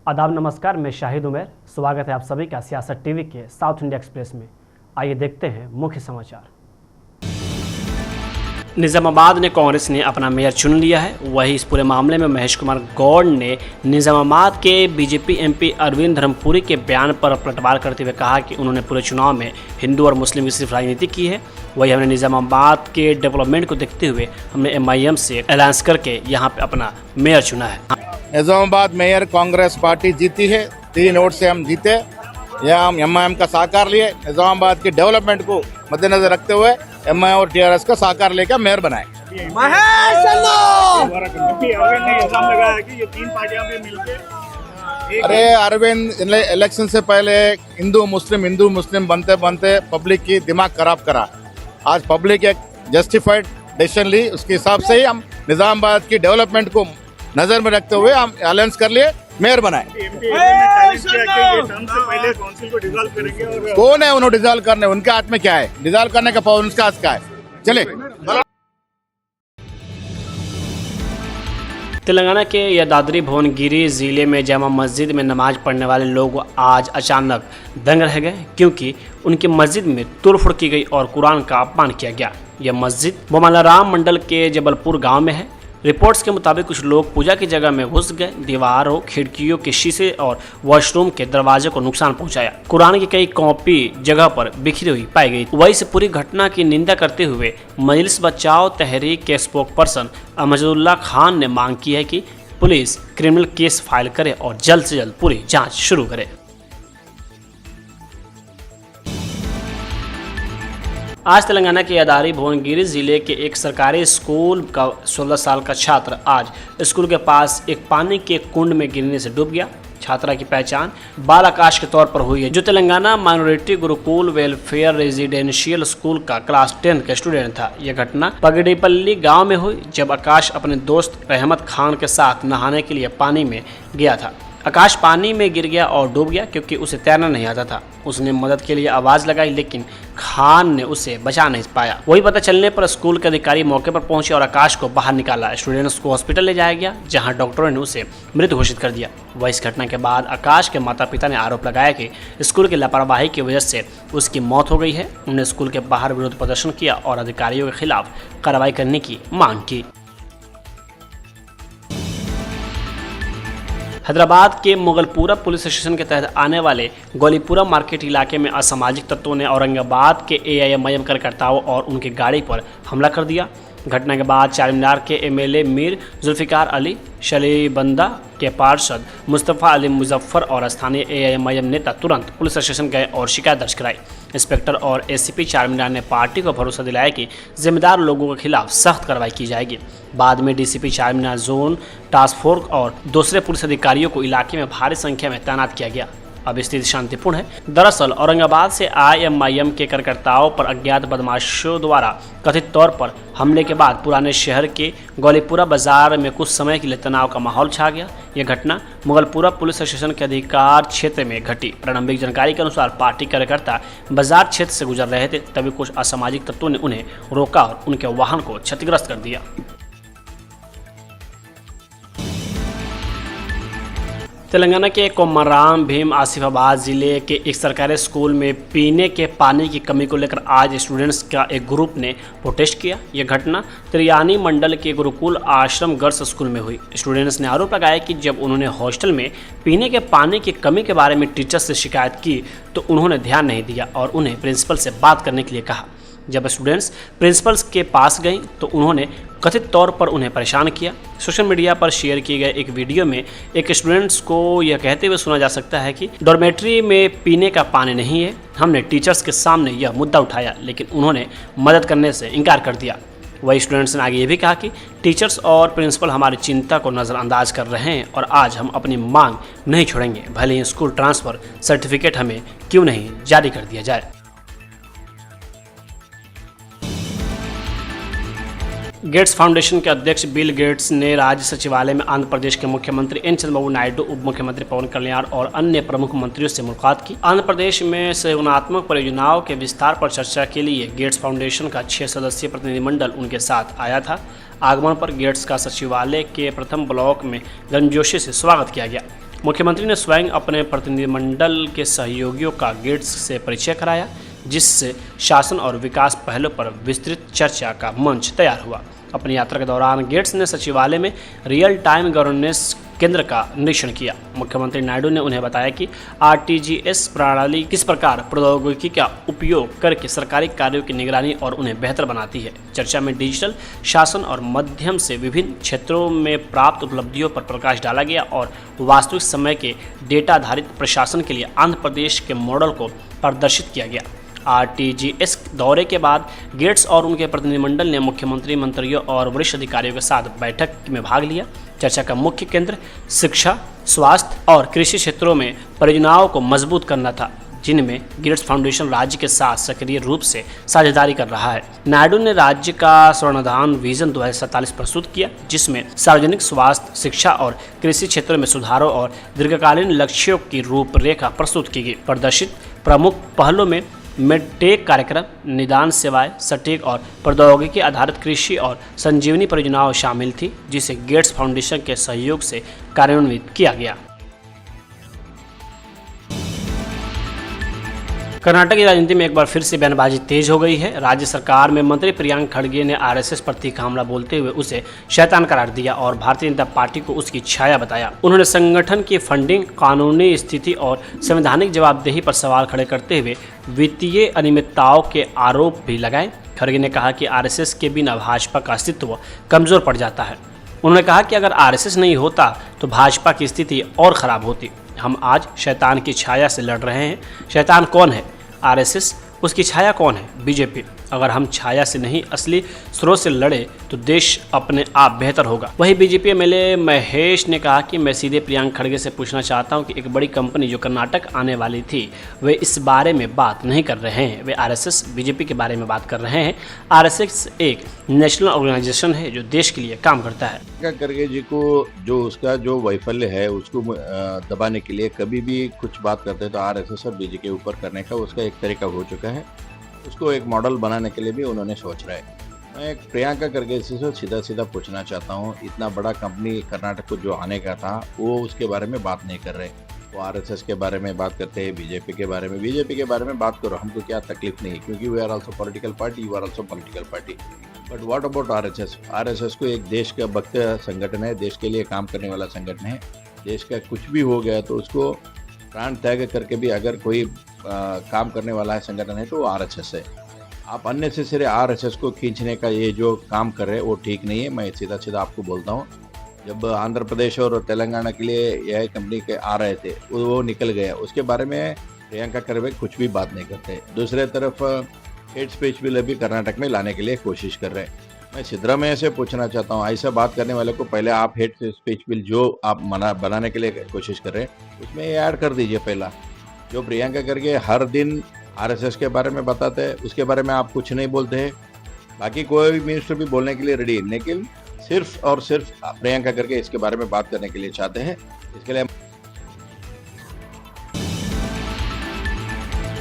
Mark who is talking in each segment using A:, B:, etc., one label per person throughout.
A: आदाब नमस्कार, मैं शाहिद उमर। स्वागत है आप सभी का सियासत टीवी के साउथ इंडिया एक्सप्रेस में। आइए देखते हैं मुख्य समाचार। निजामाबाद ने कांग्रेस ने अपना मेयर चुन लिया है। वहीं इस पूरे मामले में महेश कुमार गौड़ ने निजामाबाद के बीजेपी एमपी अरविंद धर्मपुरी के बयान पर पलटवार करते हुए कहा कि उन्होंने पूरे चुनाव में हिंदू और मुस्लिम की सिर्फ राजनीति की है। वही हमने निजामाबाद के डेवलपमेंट को देखते हुए हमने MIM से अलायंस करके यहाँ पे अपना मेयर चुना है।
B: निजामाबाद मेयर कांग्रेस पार्टी जीती है, 3 वोट से हम जीते। यह हम MIM का सहकार लिए। निजामाबाद के डेवलपमेंट को मद्देनजर रखते हुए MIM और TRS का सहकार लेकर मेयर बनाए। अरे अरविंद इलेक्शन से पहले हिंदू मुस्लिम बनते बनते पब्लिक की दिमाग खराब करा। आज पब्लिक एक जस्टिफाइड डिसीजन ली, उसके हिसाब से ही हम निजामाबाद की डेवलपमेंट को नजर में रखते हुए हम अलायंस कर लिए, मेयर बनाए। कौन है उन्होंने डिजॉल्व करने? उनके हाथ में क्या है? डिजॉल्व करने का पावर उनका हाथ का है। चले।
A: तेलंगाना के यादाद्री भुवनगिरी जिले में जामा मस्जिद में नमाज पढ़ने वाले लोग आज अचानक दंग रह गए, क्योंकि उनकी मस्जिद में तोड़फोड़ की गई और कुरान का अपमान किया गया। यह मस्जिद बोमालाराम मंडल के जबलपुर गांव में है। रिपोर्ट्स के मुताबिक कुछ लोग पूजा की जगह में घुस गए, दीवारों, खिड़कियों के शीशे और वॉशरूम के दरवाजे को नुकसान पहुंचाया। कुरान की कई कॉपी जगह पर बिखरी हुई पाई गई। वहीं से पूरी घटना की निंदा करते हुए मजलिस बचाओ तहरीक के स्पोक पर्सन अमजदुल्ला खान ने मांग की है कि पुलिस क्रिमिनल केस फाइल करे और जल्द से जल्द पूरी जाँच शुरू करे। आज तेलंगाना के यादाद्री भुवनगिरी जिले के एक सरकारी स्कूल का 16 साल का छात्र आज स्कूल के पास एक पानी के कुंड में गिरने से डूब गया। छात्रा की पहचान बाल आकाश के तौर पर हुई है, जो Telangana minority Gurukul welfare residential school का क्लास 10 का स्टूडेंट था। यह घटना पगडीपल्ली गांव में हुई, जब आकाश अपने दोस्त रहमत खान के साथ नहाने के लिए पानी में गया था। आकाश पानी में गिर गया और डूब गया, क्योंकि उसे तैरना नहीं आता था। उसने मदद के लिए आवाज़ लगाई, लेकिन खान ने उसे बचा नहीं पाया। वही पता चलने पर स्कूल के अधिकारी मौके पर पहुंचे और आकाश को बाहर निकाला। स्टूडेंट्स को हॉस्पिटल ले जाया गया, जहां डॉक्टरों ने उसे मृत घोषित कर दिया। वह इस घटना के बाद आकाश के माता पिता ने आरोप लगाया कि स्कूल की लापरवाही की वजह से उसकी मौत हो गई है। उन्होंने स्कूल के बाहर विरोध प्रदर्शन किया और अधिकारियों के खिलाफ कार्रवाई करने की मांग की। हैदराबाद के मुगलपुरा पुलिस स्टेशन के तहत आने वाले गोलीपुरा मार्केट इलाके में असामाजिक तत्वों ने औरंगाबाद के AIMIM कार्यकर्ताओं और उनकी गाड़ी पर हमला कर दिया। घटना के बाद चारमीनार के MLA मीर जुल्फिकार अली, शलीबंदा के पार्षद मुस्तफ़ा अली मुजफ्फर और स्थानीय AIMIM नेता तुरंत पुलिस स्टेशन गए और शिकायत दर्ज कराई। इंस्पेक्टर और ACP चारमीनार ने पार्टी को भरोसा दिलाया कि जिम्मेदार लोगों के खिलाफ सख्त कार्रवाई की जाएगी। बाद में DCP Charminar zone task force और दूसरे पुलिस अधिकारियों को इलाके में भारी संख्या में तैनात किया गया। अब स्थिति शांतिपूर्ण है। दरअसल औरंगाबाद से IMIM के कार्यकर्ताओं पर अज्ञात बदमाशों द्वारा कथित तौर पर हमले के बाद पुराने शहर के गोलीपुरा बाजार में कुछ समय के लिए तनाव का माहौल छा गया। यह घटना मुगलपुरा पुलिस स्टेशन के अधिकार क्षेत्र में घटी। प्रारंभिक जानकारी के अनुसार पार्टी कार्यकर्ता बाजार क्षेत्र से गुजर रहे थे, तभी कुछ असामाजिक तत्वों ने उन्हें रोका और उनके वाहन को क्षतिग्रस्त कर दिया। तेलंगाना के कोमराम भीम आसिफाबाद जिले के एक सरकारी स्कूल में पीने के पानी की कमी को लेकर आज स्टूडेंट्स का एक ग्रुप ने प्रोटेस्ट किया। यह घटना त्रियानी मंडल के गुरुकुल आश्रम गर्ल्स स्कूल में हुई। स्टूडेंट्स ने आरोप लगाया कि जब उन्होंने हॉस्टल में पीने के पानी की कमी के बारे में टीचर्स से शिकायत की तो उन्होंने ध्यान नहीं दिया और उन्हें प्रिंसिपल से बात करने के लिए कहा। जब स्टूडेंट्स प्रिंसिपल्स के पास गई तो उन्होंने कथित तौर पर उन्हें परेशान किया। सोशल मीडिया पर शेयर किए गए एक वीडियो में एक स्टूडेंट्स को यह कहते हुए सुना जा सकता है कि डॉर्मेट्री में पीने का पानी नहीं है। हमने टीचर्स के सामने यह मुद्दा उठाया, लेकिन उन्होंने मदद करने से इनकार कर दिया। वही स्टूडेंट्स ने आगे ये भी कहा कि टीचर्स और प्रिंसिपल हमारी चिंता को नज़रअंदाज कर रहे हैं और आज हम अपनी मांग नहीं छोड़ेंगे, भले ही स्कूल ट्रांसफ़र सर्टिफिकेट हमें क्यों नहीं जारी कर दिया जाए। गेट्स फाउंडेशन के अध्यक्ष बिल गेट्स ने राज्य सचिवालय में आंध्र प्रदेश के मुख्यमंत्री एन चंद्रबाबू नायडू, उप मुख्यमंत्री पवन कल्याण और अन्य प्रमुख मंत्रियों से मुलाकात की। आंध्र प्रदेश में सहयोगात्मक परियोजनाओं के विस्तार पर चर्चा के लिए गेट्स फाउंडेशन का 6 सदस्यीय प्रतिनिधिमंडल उनके साथ आया था। आगमन पर गेट्स का सचिवालय के प्रथम ब्लॉक में गर्मजोशी से स्वागत किया गया। मुख्यमंत्री ने स्वयं अपने प्रतिनिधिमंडल के सहयोगियों का गेट्स से परिचय कराया, जिससे शासन और विकास पहलों पर विस्तृत चर्चा का मंच तैयार हुआ। अपनी यात्रा के दौरान गेट्स ने सचिवालय में रियल टाइम गवर्नेंस केंद्र का निरीक्षण किया। मुख्यमंत्री नायडू ने उन्हें बताया कि आरटीजीएस प्रणाली किस प्रकार प्रौद्योगिकी का उपयोग करके सरकारी कार्यों की निगरानी और उन्हें बेहतर बनाती है। चर्चा में डिजिटल शासन और माध्यम से विभिन्न क्षेत्रों में प्राप्त उपलब्धियों पर प्रकाश डाला गया और वास्तविक समय के डेटा आधारित प्रशासन के लिए आंध्र प्रदेश के मॉडल को प्रदर्शित किया गया। आरटीजीएस दौरे के बाद गेट्स और उनके प्रतिनिधिमंडल ने मुख्यमंत्री, मंत्रियों और वरिष्ठ अधिकारियों के साथ बैठक में भाग लिया। चर्चा का मुख्य केंद्र शिक्षा, स्वास्थ्य और कृषि क्षेत्रों में परियोजनाओं को मजबूत करना था, जिनमें गेट्स फाउंडेशन राज्य के साथ सक्रिय रूप से साझेदारी कर रहा है। नायडू ने राज्य का स्वर्णधान विजन 2047 प्रस्तुत किया, जिसमें सार्वजनिक स्वास्थ्य, शिक्षा और कृषि क्षेत्रों में सुधारों और दीर्घकालीन लक्ष्यों की रूपरेखा प्रस्तुत की गई। प्रदर्शित प्रमुख पहलों में मेडटेक कार्यक्रम, निदान सेवाएं, सटीक और प्रौद्योगिकी आधारित कृषि और संजीवनी परियोजनाएं शामिल थी, जिसे गेट्स फाउंडेशन के सहयोग से कार्यान्वित किया गया। कर्नाटक की राजनीति में एक बार फिर से बयानबाजी तेज हो गई है। राज्य सरकार में मंत्री प्रियंक खड़गे ने आरएसएस पर तीखा हमला बोलते हुए उसे शैतान करार दिया और भारतीय जनता पार्टी को उसकी छाया बताया। उन्होंने संगठन की फंडिंग, कानूनी स्थिति और संवैधानिक जवाबदेही पर सवाल खड़े करते हुए वित्तीय अनियमितताओं के आरोप भी लगाए। खड़गे ने कहा कि आरएसएस के बिना भाजपा का अस्तित्व कमजोर पड़ जाता है। उन्होंने कहा कि अगर आरएसएस नहीं होता तो भाजपा की स्थिति और खराब होती। हम आज शैतान की छाया से लड़ रहे हैं। शैतान कौन है? आरएसएस। उसकी छाया कौन है? बीजेपी। अगर हम छाया से नहीं असली स्रोत से लड़े तो देश अपने आप बेहतर होगा। वहीं बीजेपी एमएलए महेश ने कहा कि मैं सीधे प्रियंक खड़गे से पूछना चाहता हूं कि एक बड़ी कंपनी जो कर्नाटक आने वाली थी, वे इस बारे में बात नहीं कर रहे हैं। वे आरएसएस, बीजेपी के बारे में बात कर रहे हैं। आरएसएस एक नेशनल ऑर्गेनाइजेशन है जो देश के लिए काम करता है।
B: खड़गे जी को जो उसका जो वैफल्य है उसको दबाने के लिए कभी भी कुछ बात करते हैं तो आरएसएस और बीजेपी के ऊपर करने का उसका एक तरीका हो चुका है। उसको एक मॉडल बनाने के लिए भी उन्होंने सोच रहा है। मैं प्रियंका खड़गे से सीधा सीधा पूछना चाहता हूँ, इतना बड़ा कंपनी कर्नाटक को जो आने का था वो उसके बारे में बात नहीं कर रहे। वो आरएसएस के बारे में बात करते हैं, बीजेपी के बारे में बात करो, हमको क्या तकलीफ नहीं है, क्योंकि we are also political party, you are also political party. But what about RSS? RSS को एक देश का भक्त संगठन है, देश के लिए काम करने वाला संगठन है। देश का कुछ भी हो गया तो उसको प्राण त्याग करके भी अगर कोई काम करने वाला है संगठन है तो आरएसएस है। आप अननेसेसरी आरएसएस को खींचने का ये जो काम कर रहे हैं वो ठीक नहीं है। मैं सीधा आपको बोलता हूँ, जब आंध्र प्रदेश और तेलंगाना के लिए यह कंपनी के आ रहे थे वो निकल गया, उसके बारे में प्रियंका खड़गे कुछ भी बात नहीं करते। दूसरे तरफ हेट स्पीच बिल अभी कर्नाटक में लाने के लिए कोशिश कर रहे हैं। मैं सिद्धरामैया से पूछना चाहता हूँ, ऐसा बात करने वाले को पहले आप हेट स्पीच बिल जो आप बनाने के लिए कोशिश कर रहे हैं उसमें ये ऐड कर दीजिए। पहला जो प्रियंका खड़गे हर दिन आरएसएस के बारे में बताते हैं उसके बारे में आप कुछ नहीं बोलते हैं। बाकी कोई भी मिनिस्टर भी बोलने के लिए रेडी है, लेकिन सिर्फ और सिर्फ प्रियंका खड़गे इसके बारे में बात करने के लिए चाहते हैं। इसके लिए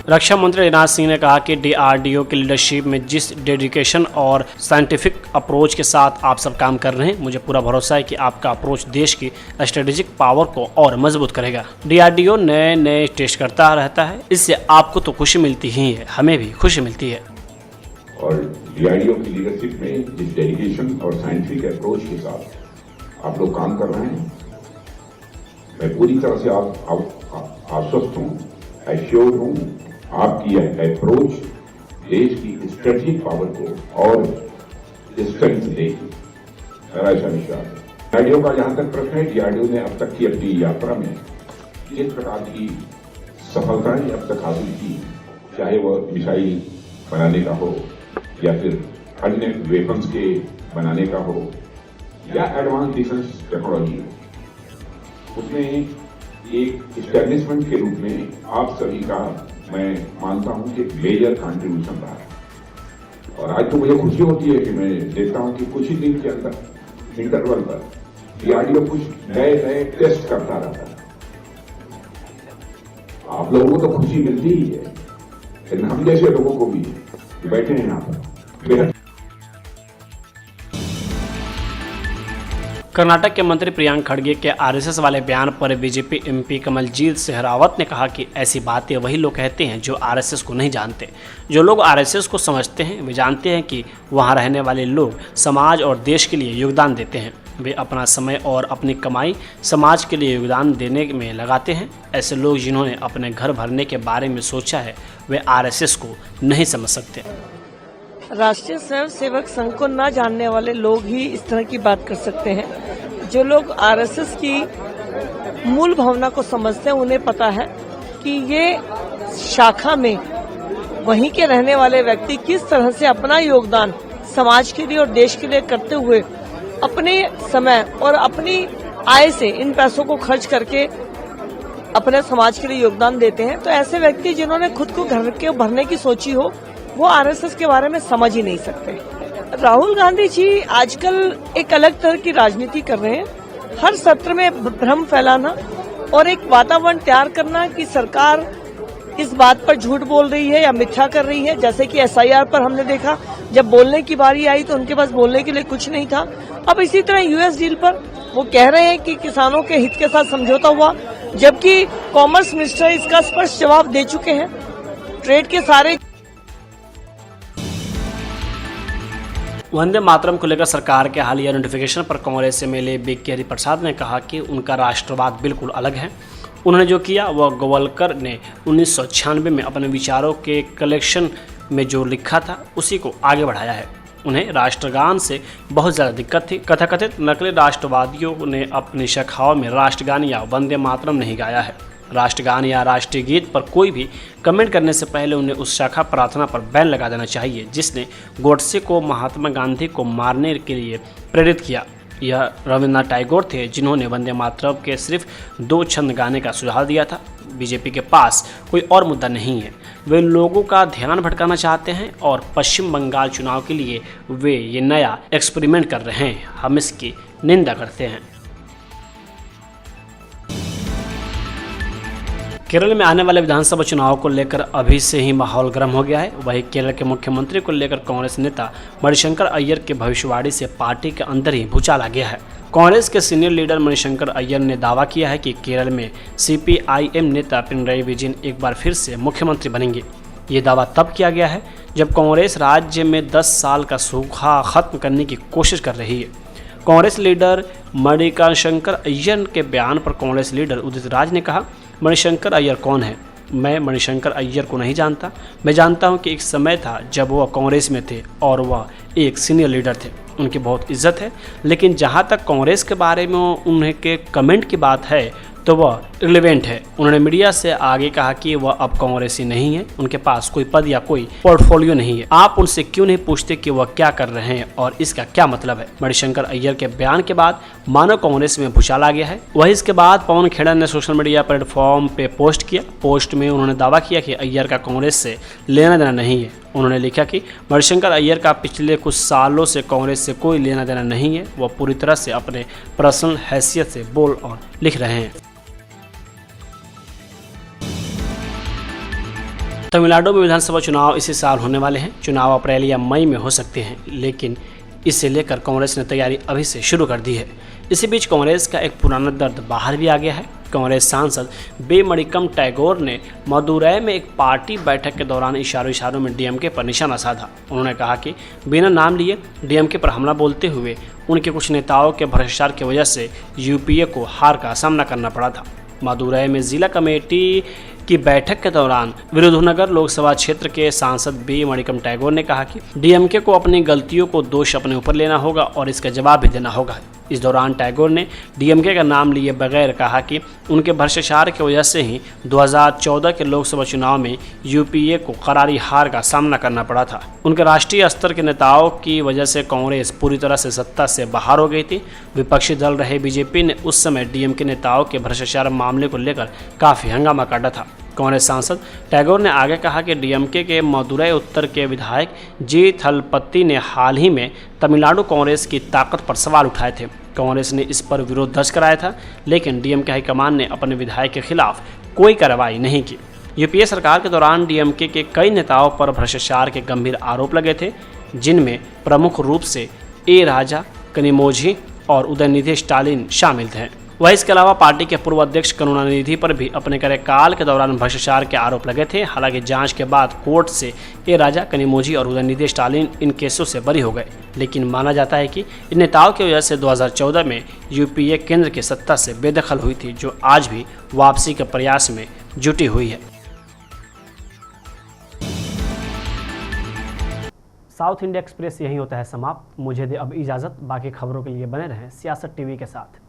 A: रक्षा मंत्री राजनाथ सिंह ने कहा कि डीआरडीओ की लीडरशिप में जिस डेडिकेशन और साइंटिफिक अप्रोच के साथ आप सब काम कर रहे हैं, मुझे पूरा भरोसा है कि आपका अप्रोच देश की स्ट्रेटेजिक पावर को और मजबूत करेगा। डीआरडीओ नए टेस्ट करता रहता है, इससे आपको तो खुशी मिलती ही है, हमें भी खुशी मिलती है।
C: और डीआरडीओ की लीडरशिप में जिस डेडिकेशन और साइंटिफिक अप्रोच के साथ आप लोग काम कर रहे हैं, मैं पूरी तरह से आश्वस्त हूँ, एश्योर्ड हूँ। आपकी यह अप्रोच देश की स्ट्रेटेजिक पावर को और स्ट्रेंथ देगी, मेरा ऐसा विश्वास है। डीआरडीओ का जहां तक प्रश्न है, डीआरडीओ ने अब तक की अपनी यात्रा में जिस प्रकार की सफलताएं अब तक हासिल की, चाहे वह मिसाइल बनाने का हो या फिर अन्य वेपन्स के बनाने का हो या एडवांस डिफेंस टेक्नोलॉजी हो, उसमें एक एस्टेब्लिशमेंट के रूप में आप सभी का मैं मानता हूं कि मेजर कंट्रीब्यूशन रहा है। और आज तो मुझे खुशी होती है कि मैं देखता हूं कि कुछ ही दिन के अंदर इंटरवल पर डीआरडीओ कुछ नए टेस्ट करता रहता है। आप लोगों को तो खुशी मिलती ही है, लेकिन हम जैसे लोगों को भी बैठे हैं यहाँ पर।
A: कर्नाटक के मंत्री प्रियंक खड़गे के आरएसएस वाले बयान पर बीजेपी एमपी कमलजीत शेरावत ने कहा कि ऐसी बातें वही लोग कहते हैं जो आरएसएस को नहीं जानते। जो लोग आरएसएस को समझते हैं वे जानते हैं कि वहां रहने वाले लोग समाज और देश के लिए योगदान देते हैं। वे अपना समय और अपनी कमाई समाज के लिए योगदान देने में लगाते हैं। ऐसे लोग जिन्होंने अपने घर भरने के बारे में सोचा है वे आरएसएस को नहीं समझ सकते।
D: राष्ट्रीय स्वयंसेवक संघ को न जानने वाले लोग ही इस तरह की बात कर सकते हैं। जो लोग आरएसएस की मूल भावना को समझते हैं उन्हें पता है कि ये शाखा में वहीं के रहने वाले व्यक्ति किस तरह से अपना योगदान समाज के लिए और देश के लिए करते हुए अपने समय और अपनी आय से इन पैसों को खर्च करके अपने समाज के लिए योगदान देते हैं। तो ऐसे व्यक्ति जिन्होंने खुद को घर के भरने की सोची हो वो आरएसएस के बारे में समझ ही नहीं सकते। राहुल गांधी जी आजकल एक अलग तरह की राजनीति कर रहे हैं। हर सत्र में भ्रम फैलाना और एक वातावरण तैयार करना कि सरकार इस बात पर झूठ बोल रही है या मिथ्या कर रही है। जैसे कि एसआईआर पर हमने देखा जब बोलने की बारी आई तो उनके पास बोलने के लिए कुछ नहीं था। अब इसी तरह यूएस डील पर वो कह रहे हैं कि किसानों के हित के साथ समझौता हुआ, जबकि कॉमर्स मिनिस्टर इसका स्पष्ट जवाब दे चुके हैं। ट्रेड के सारे
A: वंदे मातरम को लेकर सरकार के हालिया नोटिफिकेशन पर कांग्रेस एमएलए बीके हरिप्रसाद ने कहा कि उनका राष्ट्रवाद बिल्कुल अलग है। उन्होंने जो किया वह गोवलकर ने 1996 में अपने विचारों के कलेक्शन में जो लिखा था उसी को आगे बढ़ाया है। उन्हें राष्ट्रगान से बहुत ज़्यादा दिक्कत थी। कथाकथित नकली राष्ट्रवादियों ने अपनी शाखाओं में राष्ट्रगान या वंदे मातरम नहीं गाया है। राष्ट्रगान या राष्ट्रीय गीत पर कोई भी कमेंट करने से पहले उन्हें उस शाखा प्रार्थना पर बैन लगा देना चाहिए जिसने गोडसे को महात्मा गांधी को मारने के लिए प्रेरित किया। यह रविन्द्रनाथ टैगोर थे जिन्होंने वंदे मातरम के सिर्फ 2 छंद गाने का सुझाव दिया था। बीजेपी के पास कोई और मुद्दा नहीं है। वे लोगों का ध्यान भटकाना चाहते हैं और पश्चिम बंगाल चुनाव के लिए वे ये नया एक्सपेरिमेंट कर रहे हैं। हम इसकी निंदा करते हैं। केरल में आने वाले विधानसभा चुनाव को लेकर अभी से ही माहौल गर्म हो गया है। वहीं केरल के मुख्यमंत्री को लेकर कांग्रेस नेता मणिशंकर अय्यर की भविष्यवाणी से पार्टी के अंदर ही भूचाल आ गया है। कांग्रेस के सीनियर लीडर मणिशंकर अय्यर ने दावा किया है कि केरल में सीपीआईएम नेता पिनराई विजयन एक बार फिर से मुख्यमंत्री बनेंगे। ये दावा तब किया गया है जब कांग्रेस राज्य में 10 साल का सूखा खत्म करने की कोशिश कर रही है। कांग्रेस लीडर मणिशंकर अय्यर के बयान पर कांग्रेस लीडर उदित राज ने कहा, मणिशंकर अय्यर कौन है? मैं मणिशंकर अय्यर को नहीं जानता। मैं जानता हूं कि एक समय था जब वह कांग्रेस में थे और वह एक सीनियर लीडर थे। उनकी बहुत इज्जत है, लेकिन जहां तक कांग्रेस के बारे में उन्हें के कमेंट की बात है तो वह रिलेवेंट है। उन्होंने मीडिया से आगे कहा कि वह अब कांग्रेसी नहीं है, उनके पास कोई पद या कोई पोर्टफोलियो नहीं है। आप उनसे क्यों नहीं पूछते कि वह क्या कर रहे हैं और इसका क्या मतलब है? मणिशंकर अय्यर के बयान के बाद मानव कांग्रेस में भूचाल आ गया है। वही इसके बाद पवन खेड़ा ने सोशल मीडिया प्लेटफॉर्म पे पोस्ट किया। पोस्ट में उन्होंने दावा किया कि अय्यर का कांग्रेस से लेना देना नहीं है। उन्होंने लिखा कि मणिशंकर अय्यर का पिछले कुछ सालों से कांग्रेस से कोई लेना देना नहीं है। वह पूरी तरह से अपने पर्सनल हैसियत से बोल और लिख रहे हैं। तमिलनाडु में विधानसभा चुनाव इसी साल होने वाले हैं। चुनाव अप्रैल या मई में हो सकते हैं, लेकिन इसे लेकर कांग्रेस ने तैयारी अभी से शुरू कर दी है। इसी बीच कांग्रेस का एक पुराना दर्द बाहर भी आ गया है। कांग्रेस सांसद बी मणिकम टैगोर ने मदुरै में एक पार्टी बैठक के दौरान इशारों में डीएमके पर निशाना साधा। उन्होंने कहा कि बिना नाम लिए डीएमके पर हमला बोलते हुए उनके कुछ नेताओं के भ्रष्टाचार की वजह से यूपीए को हार का सामना करना पड़ा था। मदुरै में जिला कमेटी की बैठक के दौरान विरुधुनगर लोकसभा क्षेत्र के सांसद बी मणिकम टैगोर ने कहा कि डीएमके को अपनी गलतियों को दोष अपने ऊपर लेना होगा और इसका जवाब भी देना होगा। इस दौरान टैगोर ने डीएमके का नाम लिए बगैर कहा कि उनके भ्रष्टाचार की वजह से ही 2014 के लोकसभा चुनाव में यूपीए को करारी हार का सामना करना पड़ा था। उनके राष्ट्रीय स्तर के नेताओं की वजह से कांग्रेस पूरी तरह से सत्ता से बाहर हो गई थी। विपक्षी दल रहे बीजेपी ने उस समय डीएमके नेताओं के भ्रष्टाचार मामले को लेकर काफ़ी हंगामा काटा था। कांग्रेस सांसद टैगोर ने आगे कहा कि डीएमके के मदुरै उत्तर के विधायक जी थलपति ने हाल ही में तमिलनाडु कांग्रेस की ताकत पर सवाल उठाए थे। कांग्रेस ने इस पर विरोध दर्ज कराया था, लेकिन डीएमके हाईकमान ने अपने विधायक के खिलाफ कोई कार्रवाई नहीं की। यूपीए सरकार के दौरान डीएमके के कई नेताओं पर भ्रष्टाचार के गंभीर आरोप लगे थे, जिनमें प्रमुख रूप से ए राजा कनिमोझी, और उदयनिधि स्टालिन शामिल थे। वहीं इसके अलावा पार्टी के पूर्व अध्यक्ष करुणानिधि पर भी अपने कार्यकाल के दौरान भ्रष्टाचार के आरोप लगे थे। हालांकि जांच के बाद कोर्ट से ए राजा, कनिमोझी और उदयनिधि स्टालिन इन केसों से बरी हो गए, लेकिन माना जाता है कि इन नेताओं की वजह से 2014 में यूपीए केंद्र की सत्ता से बेदखल हुई थी, जो आज भी वापसी के प्रयास में जुटी हुई है। साउथ इंडिया एक्सप्रेस यही होता है समाप्त। मुझे दे अब इजाज़त। बाकी खबरों के लिए बने रहें सियासत टीवी के साथ।